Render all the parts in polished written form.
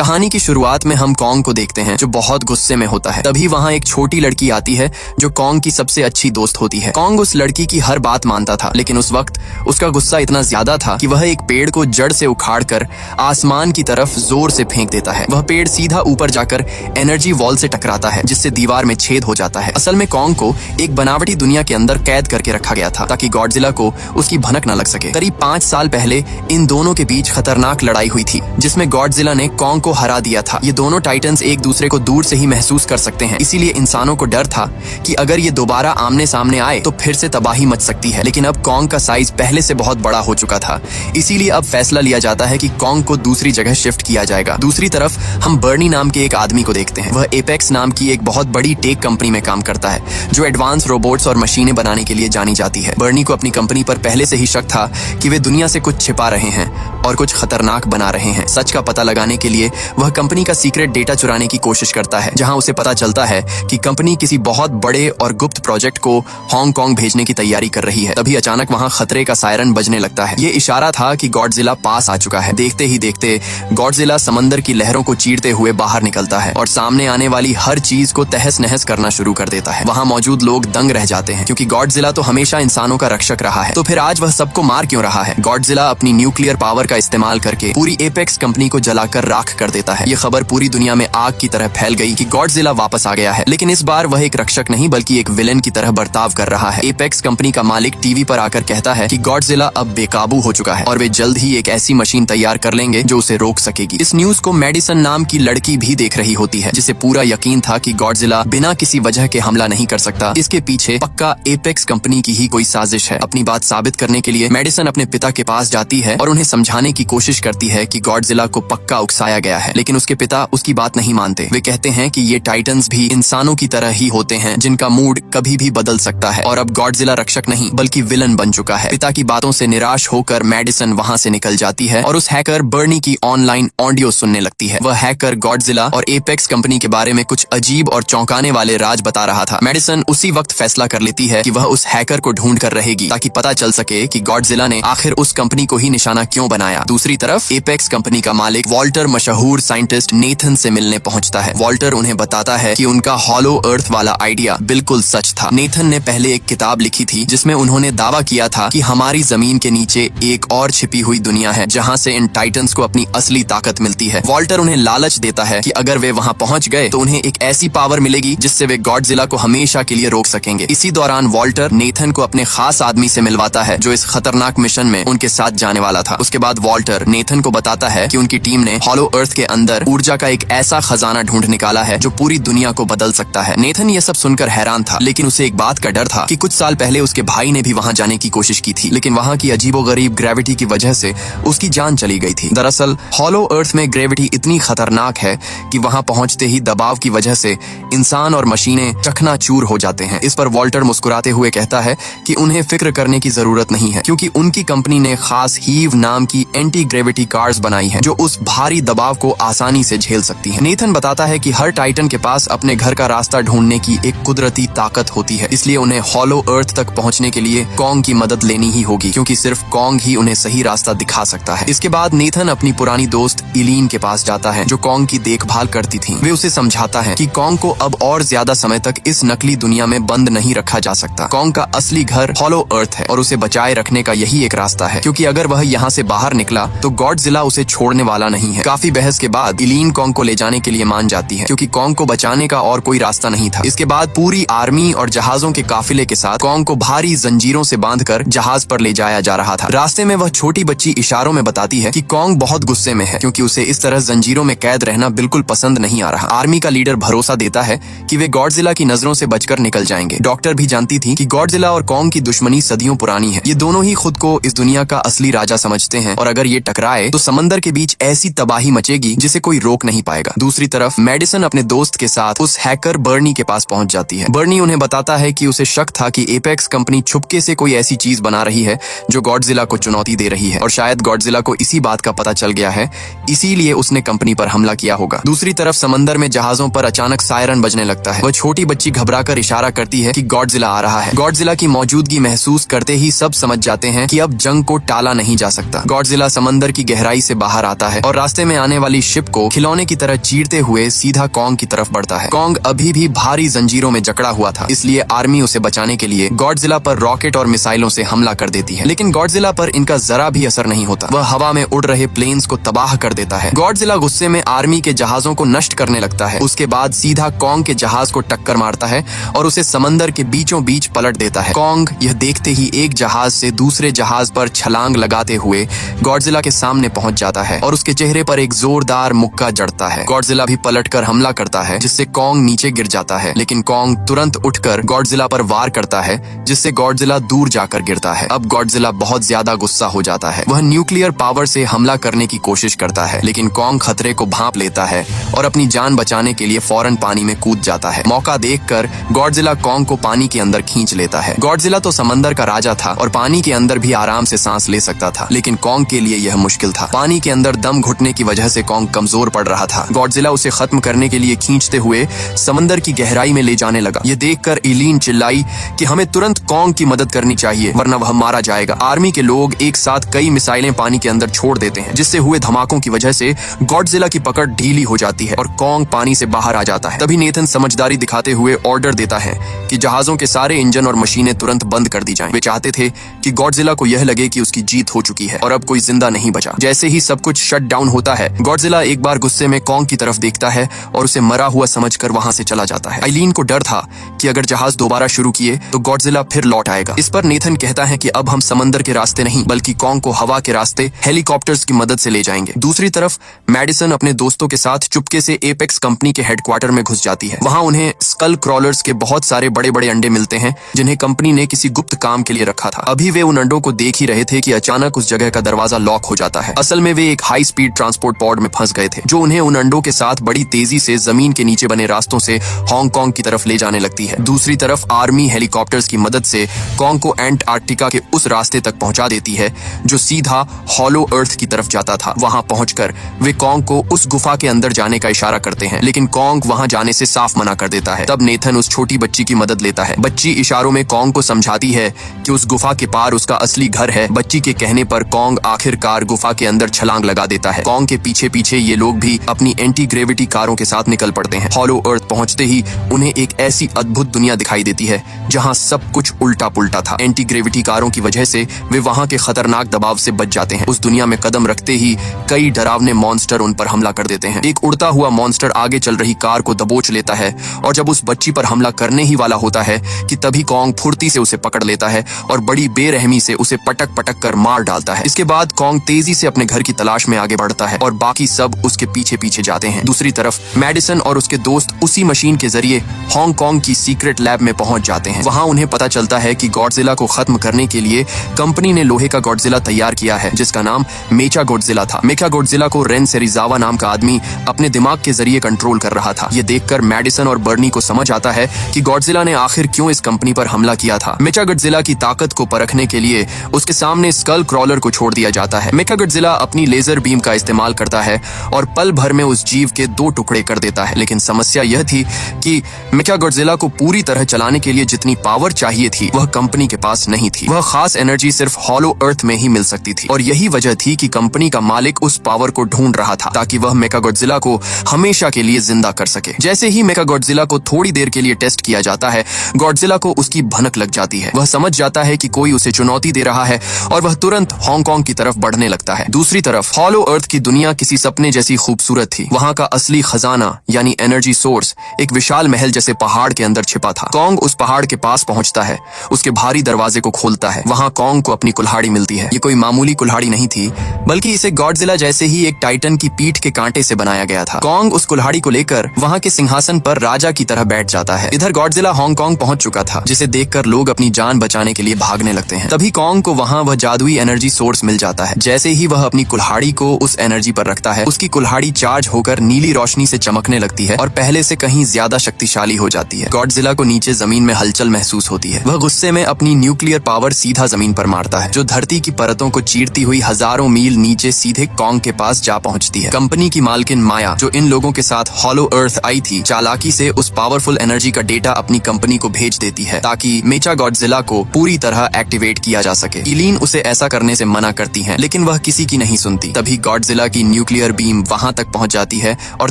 कहानी की शुरुआत में हम कॉन्ग को देखते हैं जो बहुत गुस्से में होता है। तभी वहाँ एक छोटी लड़की आती है जो कॉन्ग की सबसे अच्छी दोस्त होती है। कॉन्ग उस लड़की की हर बात मानता था, लेकिन उस वक्त उसका गुस्सा इतना ज्यादा था कि वह एक पेड़ को जड़ से उखाड़कर आसमान की तरफ जोर से फेंक देता है। वह पेड़ सीधा ऊपर जाकर एनर्जी वॉल से टकराता है, जिससे दीवार में छेद हो जाता है। असल में कॉन्ग को एक बनावटी दुनिया के अंदर कैद करके रखा गया था ताकि गॉडजिला को उसकी भनक न लग सके। करीब 5 साल पहले इन दोनों के बीच खतरनाक लड़ाई हुई थी, जिसमें गॉडजिला ने कॉन्ग को हरा दिया था। ये दोनों टाइटन्स एक दूसरे को दूर से ही महसूस कर सकते हैं, इसीलिए इंसानों को डर था कि अगर ये दोबारा आमने सामने आए तो फिर से तबाही मच सकती है। लेकिन अब कॉन्ग का साइज पहले से बहुत बड़ा हो चुका था, इसीलिए अब फैसला लिया जाता है कि कॉन्ग को दूसरी जगह शिफ्ट किया जाएगा। दूसरी तरफ हम बर्नी नाम के एक आदमी को देखते हैं। वह एपेक्स नाम की एक बहुत बड़ी टेक कंपनी में काम करता है, जो एडवांस रोबोट्स और मशीनें बनाने के लिए जानी जाती है। बर्नी को अपनी कंपनी पर पहले से ही शक था कि वे दुनिया से कुछ छिपा रहे हैं और कुछ खतरनाक बना रहे हैं। सच का पता लगाने के लिए वह कंपनी का सीक्रेट डेटा चुराने की कोशिश करता है, जहां उसे पता चलता है कि कंपनी किसी बहुत बड़े और गुप्त प्रोजेक्ट को हांगकांग भेजने की तैयारी कर रही है। तभी अचानक वहां खतरे का सायरन बजने लगता है। ये इशारा था कि गॉडजिला पास आ चुका है। देखते ही देखते गॉडजिला समंदर की लहरों को चीरते हुए बाहर निकलता है और सामने आने वाली हर चीज को तहस नहस करना शुरू कर देता है। वहां मौजूद लोग दंग रह जाते हैं, क्योंकि गॉडजिला तो हमेशा इंसानों का रक्षक रहा है, तो फिर आज वह सबको मार क्यों रहा है। गॉडजिला अपनी न्यूक्लियर पावर का इस्तेमाल करके पूरी एपेक्स कंपनी को जलाकर राख कर देता है। ये खबर पूरी दुनिया में आग की तरह फैल गई कि गॉडजिला वापस आ गया है, लेकिन इस बार वह एक रक्षक नहीं बल्कि एक विलेन की तरह बर्ताव कर रहा है। एपेक्स कंपनी का मालिक टीवी पर आकर कहता है कि गॉडजिला अब बेकाबू हो चुका है और वे जल्द ही एक ऐसी मशीन तैयार कर लेंगे जो उसे रोक सकेगी। इस न्यूज को मेडिसन नाम की लड़की भी देख रही होती है, जिसे पूरा यकीन था कि गॉडजिला बिना किसी वजह के हमला नहीं कर सकता। इसके पीछे पक्का एपेक्स कंपनी की ही कोई साजिश है। अपनी बात साबित करने के लिए मेडिसन अपने पिता के पास जाती है और उन्हें समझाने की कोशिश करती है कि गॉडजिला को पक्का उकसाया गया है, लेकिन उसके पिता उसकी बात नहीं मानते। वे कहते हैं कि ये टाइटन्स भी इंसानों की तरह ही होते हैं, जिनका मूड कभी भी बदल सकता है और अब गॉडजिला रक्षक नहीं बल्कि विलन बन चुका है। पिता की बातों से निराश होकर मेडिसन वहां से निकल जाती है और उस हैकर बर्नी की ऑनलाइन ऑडियो सुनने लगती है। वह हैकर गॉडजिला और एपेक्स कंपनी के बारे में कुछ अजीब और चौंकाने वाले राज बता रहा था। मेडिसन उसी वक्त फैसला कर लेती है कि वह उस हैकर को ढूंढ कर रहेगी, ताकि पता चल सके कि गॉडजिला ने आखिर उस कंपनी को ही निशाना क्यों बनाया। दूसरी तरफ एपेक्स कंपनी का मालिक वॉल्टर मशहूर साइंटिस्ट नेथन से मिलने पहुंचता है। वॉल्टर उन्हें बताता है कि उनका हॉलो अर्थ वाला आइडिया बिल्कुल सच था। नेथन ने पहले एक किताब लिखी थी जिसमें उन्होंने दावा किया था कि हमारी जमीन के नीचे एक और छिपी हुई दुनिया है, जहां से इन टाइटन्स को अपनी असली ताकत मिलती है। वॉल्टर उन्हें लालच देता है कि अगर वे वहां पहुंच गए तो उन्हें एक ऐसी पावर मिलेगी जिससे वे गॉडजिला को हमेशा के लिए रोक सकेंगे। इसी दौरान वॉल्टर नेथन को अपने खास आदमी से मिलवाता है जो इस खतरनाक मिशन में उनके साथ जाने वाला था। उसके बाद वॉल्टर नेथन को बताता है कि उनकी टीम ने हॉलो अर्थ के अंदर ऊर्जा का एक ऐसा खजाना ढूंढ निकाला है जो पूरी दुनिया को बदल सकता है। नेथन ये सब सुनकर हैरान था, लेकिन उसे एक बात का डर था कि कुछ साल पहले उसके भाई ने भी वहां जाने की कोशिश की थी, लेकिन वहां की अजीबोगरीब ग्रेविटी की वजह से उसकी जान चली गई थी। दरअसल हॉलो अर्थ में ग्रेविटी इतनी खतरनाक है कि वहां पहुंचते ही दबाव की वजह से इंसान और मशीनें चकनाचूर हो जाते हैं। इस पर वॉल्टर मुस्कुराते हुए कहता है कि उन्हें फिक्र करने की जरूरत नहीं है, क्योंकि उनकी कंपनी ने खास हीव नाम की एंटी ग्रेविटी कार्स बनाई हैं जो उस भारी दबाव को आसानी से झेल सकती हैं। नेथन बताता है कि हर टाइटन के पास अपने घर का रास्ता ढूंढने की एक कुदरती ताकत होती है, इसलिए उन्हें हॉलो अर्थ तक पहुंचने के लिए कॉन्ग की मदद लेनी ही होगी, क्योंकि सिर्फ कॉन्ग ही उन्हें सही रास्ता दिखा सकता है। इसके बाद नेथन अपनी पुरानी दोस्त इलीन के पास जाता है जो कॉन्ग की देखभाल करती थी। वे उसे समझाता है कि कॉन्ग को अब और ज्यादा समय तक इस नकली दुनिया में बंद नहीं रखा जा सकता। कॉन्ग का असली घर हॉलो अर्थ है और उसे बचाए रखने का यही एक रास्ता है, क्योंकि अगर वह यहाँ से बाहर निकला तो गॉडजिला उसे छोड़ने वाला नहीं है। काफी बहस के बाद इलीन कॉन्ग को ले जाने के लिए मान जाती है, क्योंकि कॉन्ग को बचाने का और कोई रास्ता नहीं था। इसके बाद पूरी आर्मी और जहाजों के काफिले के साथ कॉन्ग को भारी जंजीरों से बांधकर जहाज पर ले जाया जा रहा था। रास्ते में वह छोटी बच्ची इशारों में बताती है कि कॉन्ग बहुत गुस्से में है, क्योंकि उसे इस तरह जंजीरों में कैद रहना बिल्कुल पसंद नहीं आ रहा। आर्मी का लीडर भरोसा देता है कि वे गॉडजिला की नजरों से बचकर निकल जाएंगे। डॉक्टर भी जानती थी कि गॉडजिला और कॉन्ग की दुश्मनी सदियों पुरानी है। ये दोनों ही खुद को इस दुनिया का असली राजा समझते हैं और अगर ये टकराए तो समंदर के बीच ऐसी तबाही मचेगी जिसे कोई रोक नहीं पाएगा। दूसरी तरफ मेडिसन अपने दोस्त के साथ उस हैकर बर्नी के पास पहुंच जाती है। बर्नी उन्हें बताता है कि उसे शक था कि एपेक्स कंपनी छुपके से कोई ऐसी चीज बना रही है जो गॉडजिला को चुनौती दे रही है, और शायद गॉडजिला को इसी बात का पता चल गया है, इसीलिए उसने कंपनी पर हमला किया होगा। दूसरी तरफ समंदर में जहाजों पर अचानक सायरन बजने लगता है। वह छोटी बच्ची घबराकर इशारा करती है कि गॉडजिला आ रहा है। गॉडजिला की मौजूदगी महसूस करते ही सब समझ जाते हैं कि अब जंग को टाला नहीं जा सकता। गॉडजिला समंदर की गहराई से बाहर आता है और रास्ते में आने वाली शिप को खिलौने की तरह चीरते हुए सीधा कॉन्ग की तरफ बढ़ता है। कॉन्ग अभी भी भारी जंजीरों में जकड़ा हुआ था, इसलिए आर्मी उसे बचाने के लिए गॉडजिला पर रॉकेट और मिसाइलों से हमला कर देती है, लेकिन गॉडजिला पर इनका जरा भी असर नहीं होता। वह हवा में उड़ रहे प्लेन्स को तबाह कर देता है। गॉडजिला गुस्से में आर्मी के जहाजों को नष्ट करने लगता है। उसके बाद सीधा कॉन्ग के जहाज को टक्कर मारता है और उसे समंदर के बीचों बीच पलट देता है। कॉन्ग यह देखते ही एक जहाज से दूसरे जहाज पर छलांग लगाते हुए गॉडजिला के सामने पहुंच जाता है और उसके चेहरे पर एक जोरदार मुक्का जड़ता है। गॉडजिला भी पलटकर हमला करता है, जिससे कॉन्ग नीचे गिर जाता है, लेकिन कॉन्ग तुरंत उठकर गॉडजिला पर वार करता है, जिससे गॉडजिला दूर जाकर गिरता है। अब गॉडजिला बहुत ज्यादा गुस्सा हो जाता है। वह न्यूक्लियर पावर से हमला करने की कोशिश करता है, लेकिन कॉन्ग खतरे को भांप लेता है और अपनी जान बचाने के लिए फौरन पानी में कूद जाता है। मौका देखकर गॉडजिला कॉन्ग को पानी के अंदर खींच लेता है। गॉडजिला तो समंदर का राजा था और पानी के अंदर भी आराम से सांस ले सकता था, लेकिन कॉन्ग के लिए यह मुश्किल था। पानी के अंदर दम घुटने की वजह से कॉन्ग कमजोर पड़ रहा था। गॉडजिला उसे खत्म करने के लिए खींचते हुए समंदर की गहराई में ले जाने लगा। यह देखकर इलीन चिल्लाई कि हमें तुरंत कॉन्ग की मदद करनी चाहिए, वरना वह मारा जाएगा। आर्मी के लोग एक साथ कई मिसाइलें पानी के अंदर छोड़ देते हैं, जिससे हुए धमाकों की वजह से गॉडजिला की पकड़ ढीली हो जाती है और कॉन्ग पानी से बाहर आ जाता है। तभी नेथन समझदारी दिखाते हुए ऑर्डर देता है कि जहाजों के सारे इंजन और मशीनें तुरंत बंद कर दी जाएं। वे चाहते थे कि गॉडजिला को यह लगे कि उसकी जीत हो चुकी है और अब कोई जिंदा नहीं बचा। जैसे ही सब कुछ शट डाउन होता है, गॉडजिला एक बार गुस्से में कॉन्ग की तरफ देखता है और उसे मरा हुआ समझकर वहां से चला जाता है। आइलीन को डर था कि अगर जहाज दोबारा शुरू किए तो गॉडजिला फिर लौट आएगा। इस पर नेथन कहता है कि अब हम समंदर के रास्ते नहीं बल्कि कॉन्ग को हवा के रास्ते हेलीकॉप्टर्स की मदद से ले जाएंगे। दूसरी तरफ मैडिसन अपने दोस्तों के साथ चुपके से एपेक्स कंपनी के हेडक्वार्टर में घुस जाती है। वहां उन्हें स्कल क्रॉलर्स के बहुत सारे बड़े बड़े अंडे मिलते हैं, जिन्हें कंपनी ने किसी गुप्त काम के लिए रखा था। अभी वे उन अंडों को देख ही रहे थे कि अचानक उस जगह का दरवाजा लॉक हो जाता है। असल में वे एक हाई स्पीड ट्रांसपोर्ट पॉड में फंस गए थे, जो उन्हें उन अंडों के साथ बड़ी तेजी से जमीन के नीचे बने रास्तों से हांगकांग की तरफ ले जाने लगती है। दूसरी तरफ आर्मी हेलीकॉप्टर्स की मदद से कॉन्ग को एंटार्क्टिका के उस रास्ते तक पहुंचा देती है जो सीधा हॉलो अर्थ की तरफ जाता था। वहां पहुंचकर वे कॉन्ग को उस गुफा के अंदर जाने का इशारा करते हैं, लेकिन कॉन्ग वहां जाने से साफ मना कर देता है। तब नेथन उस छोटी बच्ची की मदद लेता है। बच्ची इशारों में कॉन्ग को समझाती है कि उस गुफा के पार उसका असली घर है। बच्ची के कहने पर कॉन्ग आखिरकार गुफा के अंदर छलांग लगा देता है। कॉन्ग के पीछे पीछे ये लोग भी अपनी एंटी ग्रेविटी कारों के साथ निकल पड़ते हैं। हॉलो अर्थ पहुंचते ही उन्हें एक ऐसी अद्भुत दुनिया दिखाई देती है जहां सब कुछ उल्टा पुल्टा था। एंटी ग्रेविटी कारों की वजह से वे वहां के खतरनाक दबाव से बच जाते हैं। उस दुनिया में कदम रखते ही कई डरावने मॉन्स्टर उन पर हमला कर देते हैं। एक उड़ता हुआ मॉन्स्टर आगे चल रही कार को दबोच लेता है और जब उस बच्ची पर हमला करने ही वाला होता है कि तभी कॉन्ग फुर्ती से उसे पकड़ लेता है और बड़ी बेरहमी से उसे पटक पटक कर मार डालता है। इसके बाद कॉन्ग तेजी से अपने घर की तलाश में आगे बढ़ता है और बाकी सब उसके पीछे पीछे जाते हैं। दूसरी तरफ मैडिसन और उसके दोस्त उसी मशीन के जरिए हांगकांग की सीक्रेट लैब में पहुंच जाते हैं। वहां उन्हें पता चलता है कि गॉडजिला को खत्म करने के लिए कंपनी ने लोहे का गॉडजिला तैयार किया है, जिसका नाम मेचा गॉडजिला था। मेचा गॉडजिला को रेन सेरिजावा नाम का आदमी अपने दिमाग के जरिए कंट्रोल कर रहा था। ये देखकर मैडिसन और बर्नी को समझ आता है कि गॉडजिला ने आखिर क्यों इस कंपनी पर हमला किया था। मेचा गॉडजिला की ताकत को परखने के लिए उसके सामने स्कल क्रॉलर को छोड़ दिया जाता है। मेचा गॉडजिला अपनी लेजर बीम का इस्तेमाल करता है और पल भर में उस जीव के 2 टुकड़े कर देता है। लेकिन समस्या यह थी कि मेचा गॉडजिला को पूरी तरह चलाने के लिए जितनी पावर चाहिए थी वह कंपनी के पास नहीं थी। वह खास एनर्जी सिर्फ हॉलो अर्थ में ही मिल सकती थी और यही वजह थी कि कंपनी का मालिक उस पावर को ढूंढ रहा था ताकि वह मेचा गॉडजिला को हमेशा के लिए जिंदा कर सके। जैसे ही मेचा गॉडजिला को थोड़ी देर के लिए टेस्ट किया जाता है, गॉडजिला को उसकी भनक लग जाती है। वह समझ जाता है कि कोई उसे चुनौती दे रहा है और वह तुरंत हांगकांग की तरफ बढ़ने लगता है। दूसरी तरफ हॉलो अर्थ की दुनिया किसी सपने जैसी खूबसूरत थी। वहां का असली खजाना यानी एनर्जी सोर्स एक विशाल महल जैसे पहाड़ के अंदर छिपा था। कॉन्ग उस पहाड़ के पास पहुंचता है, उसके भारी दरवाजे को खोलता है। वहां कॉन्ग को अपनी कुल्हाड़ी मिलती है। ये कोई मामूली कुल्हाड़ी नहीं थी, बल्कि इसे गॉडजिला जैसे ही एक टाइटन की पीठ के कांटे से बनाया गया था। कॉन्ग उस कुल्हाड़ी को लेकर वहां के सिंहासन पर राजा की तरह बैठ जाता है। इधर गॉडजिला हांगकांग पहुंच चुका था, जिसे देखकर लोग अपनी जान बचाने के लिए भागने लगते हैं। तभी कॉन्ग को वहां वह जादुई एनर्जी सोर्स मिल जाता है। जैसे ही वह अपनी कुल्हाड़ी को उस एनर्जी पर रखता है, उसकी कुल्हाड़ी चार्ज होकर नीली रोशनी से चमकने लगती है और पहले से कहीं ज्यादा शक्तिशाली हो जाती है। गॉडजिला को नीचे जमीन में हलचल महसूस होती है। वह गुस्से में अपनी न्यूक्लियर पावर सीधा जमीन पर मारता है, जो धरती की परतों को चीरती हुई हजारों मील नीचे सीधे कॉन्ग के पास जा पहुंचती है। कंपनी की मालकिन माया, जो इन लोगों के साथ हॉलो अर्थ आई थी, चालाकी से उस पावरफुल एनर्जी का डेटा अपनी कंपनी को भेज देती है ताकि मेचा गॉडजिला को पूरी तरह एक्टिवेट किया जा सके। इलीन उसे ऐसा करने से मना करती है, लेकिन वह किसी की नहीं सुनती। तभी गॉडजिला की न्यूक्लियर न्यूक्लियर बीम वहां तक पहुंच जाती है और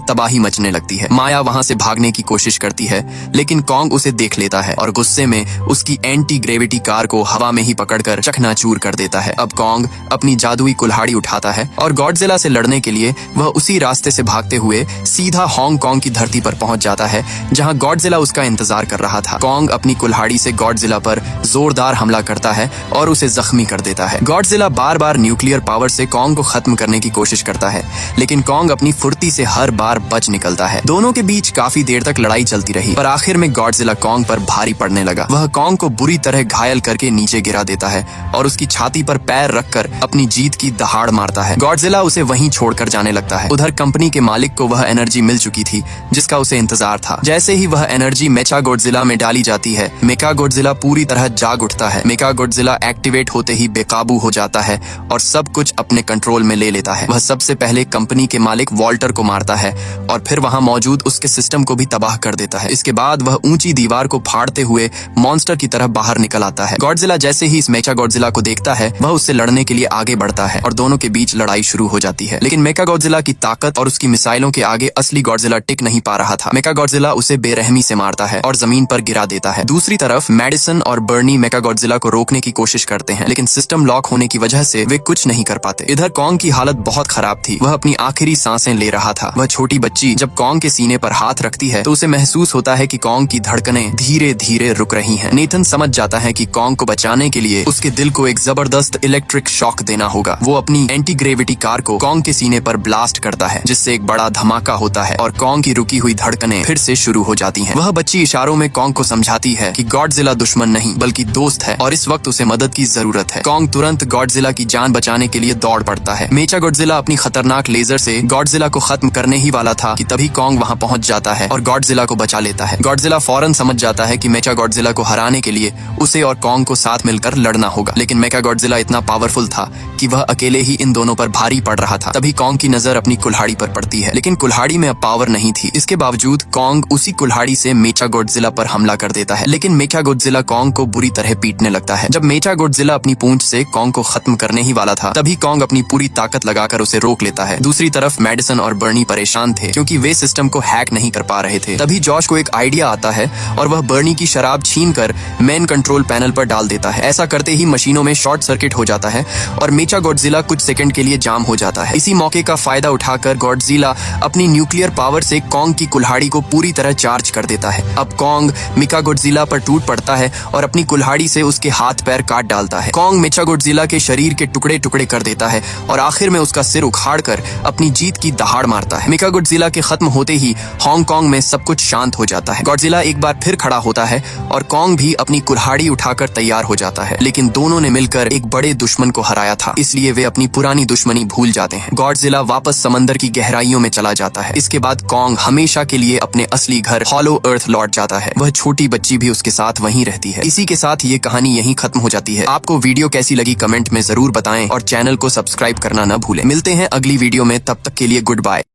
तबाही मचने लगती है। माया वहां से भागने की कोशिश करती है, लेकिन कॉन्ग उसे देख लेता है और गुस्से में उसकी एंटी ग्रेविटी कार को हवा में ही पकड़कर चकनाचूर कर देता है। अब कॉन्ग अपनी जादुई कुल्हाड़ी उठाता है और गॉडजिला से लड़ने के लिए वह उसी रास्ते से भागते हुए सीधा हांगकांग की धरती पर पहुंच जाता है, जहां गॉडजिला उसका इंतजार कर रहा था। कॉन्ग अपनी कुल्हाड़ी से गॉडजिला पर जोरदार हमला करता है और उसे जख्मी कर देता है। गॉडजिला बार बार न्यूक्लियर पावर से कॉन्ग को खत्म करने की कोशिश करता है, लेकिन कॉन्ग अपनी फुर्ती से हर बार बच निकलता है। दोनों के बीच काफी देर तक लड़ाई चलती रही, पर आखिर में गॉडजिला कॉन्ग पर भारी पड़ने लगा। वह कॉन्ग को बुरी तरह घायल करके नीचे गिरा देता है और उसकी छाती पर पैर रखकर अपनी जीत की दहाड़ मारता है। गॉडजिला उसे वहीं छोड़कर जाने लगता है। उधर कंपनी के मालिक को वह एनर्जी मिल चुकी थी जिसका उसे इंतजार था। जैसे ही वह एनर्जी मेचा गॉडजिला में डाली जाती है, मेका गॉडजिला पूरी तरह जाग उठता है। मेका गॉडजिला एक्टिवेट होते ही बेकाबू हो जाता है और सब कुछ अपने कंट्रोल में ले लेता है। वह सबसे पहले कंपनी के मालिक वॉल्टर को मारता है और फिर वहां मौजूद उसके सिस्टम को भी तबाह कर देता है। इसके बाद वह ऊंची दीवार को फाड़ते हुए मॉन्स्टर की तरह बाहर निकल आता है। गॉडजिला जैसे ही इस मेचा गॉडजिला को देखता है, वह उससे लड़ने के लिए आगे बढ़ता है और दोनों के बीच लड़ाई शुरू हो जाती है। लेकिन मेका गॉडजिला की ताकत और उसकी मिसाइलों के आगे असली गॉडजिला टिक नहीं पा रहा था। मेका गॉडजिला उसे बेरहमी से मारता है और जमीन पर गिरा देता है। दूसरी तरफ मैडिसन और बर्नी मेका गॉडजिला को रोकने की कोशिश करते हैं, लेकिन सिस्टम लॉक होने की वजह से वे कुछ नहीं कर पाते। इधर कॉन्ग की हालत बहुत खराब थी। वह अपनी आखिरी सांसें ले रहा था। वह छोटी बच्ची जब कॉन्ग के सीने पर हाथ रखती है तो उसे महसूस होता है कि कॉन्ग की धड़कनें धीरे धीरे रुक रही हैं। नेथन समझ जाता है कि कॉन्ग को बचाने के लिए उसके दिल को एक जबरदस्त इलेक्ट्रिक शॉक देना होगा। वो अपनी एंटी ग्रेविटी कार को कॉन्ग के सीने पर ब्लास्ट करता है, जिससे एक बड़ा धमाका होता है और कॉन्ग की रुकी हुई धड़कनें फिर से शुरू हो जाती हैं। वह बच्ची इशारों में कॉन्ग को समझाती है कि गॉडजिला दुश्मन नहीं बल्कि दोस्त है और इस वक्त उसे मदद की जरूरत है। कॉन्ग तुरंत गॉडजिला की जान बचाने के लिए दौड़ पड़ता है। मेचा गॉडजिला अपनी खतरनाक लेजर से गॉडजिला को खत्म करने ही वाला था कि तभी कॉन्ग वहां पहुंच जाता है और गॉडजिला को बचा लेता है। गॉडजिला फौरन समझ जाता है कि मेचा गॉडजिला को हराने के लिए उसे और कॉन्ग को साथ मिलकर लड़ना होगा, लेकिन मेचा गॉडजिला इतना पावरफुल था कि वह अकेले ही इन दोनों पर भारी पड़ रहा था। तभी कॉन्ग की नजर अपनी कुल्हाड़ी पर पड़ती है, लेकिन कुल्हाड़ी में अब पावर नहीं थी। इसके बावजूद कॉन्ग उसी कुल्हाड़ी से मेचा गॉडजिला पर हमला कर देता है, लेकिन मेचा गॉडजिला कॉन्ग को बुरी तरह पीटने लगता है। जब मेचा गॉडजिला अपनी पूंछ से कॉन्ग को खत्म करने ही वाला था, तभी कॉन्ग अपनी पूरी ताकत लगाकर उसे रोक लेता है। दूसरी तरफ मैडिसन और बर्नी परेशान थे क्योंकि वे सिस्टम को हैक नहीं कर पा रहे थे। तभी जॉश को एक आइडिया आता है और वह बर्नी की शराब छीनकर मेन कंट्रोल पैनल पर डाल देता है। ऐसा करते ही मशीनों में शॉर्ट सर्किट हो जाता है और मेचा गॉडजिला कुछ सेकंड के लिए जाम हो जाता है। इसी मौके का फायदा उठाकर गॉडजिला अपनी न्यूक्लियर पावर से कॉन्ग की कुल्हाड़ी को पूरी तरह चार्ज कर देता है। अब कॉन्ग मेचा गॉडजिला पर टूट पड़ता है और अपनी कुल्हाड़ी से उसके हाथ पैर काट डालता है। कॉन्ग मेचा गॉडजिला के शरीर के टुकड़े टुकड़े कर देता है और आखिर में उसका सिर उखाड़कर अपनी जीत की दहाड़ मारता है। मेचा गॉडजिला के खत्म होते ही हांगकांग में सब कुछ शांत हो जाता है। गॉडजिला एक बार फिर खड़ा होता है और कॉन्ग भी अपनी कुल्हाड़ी उठाकर तैयार हो जाता है, लेकिन दोनों ने मिलकर एक बड़े दुश्मन को हराया था, इसलिए वे अपनी पुरानी दुश्मनी भूल जाते हैं। गॉडजिला वापस समंदर की गहराइयों में चला जाता है। इसके बाद कॉन्ग हमेशा के लिए अपने असली घर हॉलो अर्थ लौट जाता है। वह छोटी बच्ची भी उसके साथ वहीं रहती है। इसी के साथ ये कहानी यहीं खत्म हो जाती है। आपको वीडियो कैसी लगी कमेंट में जरूर बताएं और चैनल को सब्सक्राइब करना न भूलें। मिलते हैं अगली वीडियो में, तब तक के लिए गुड बाय।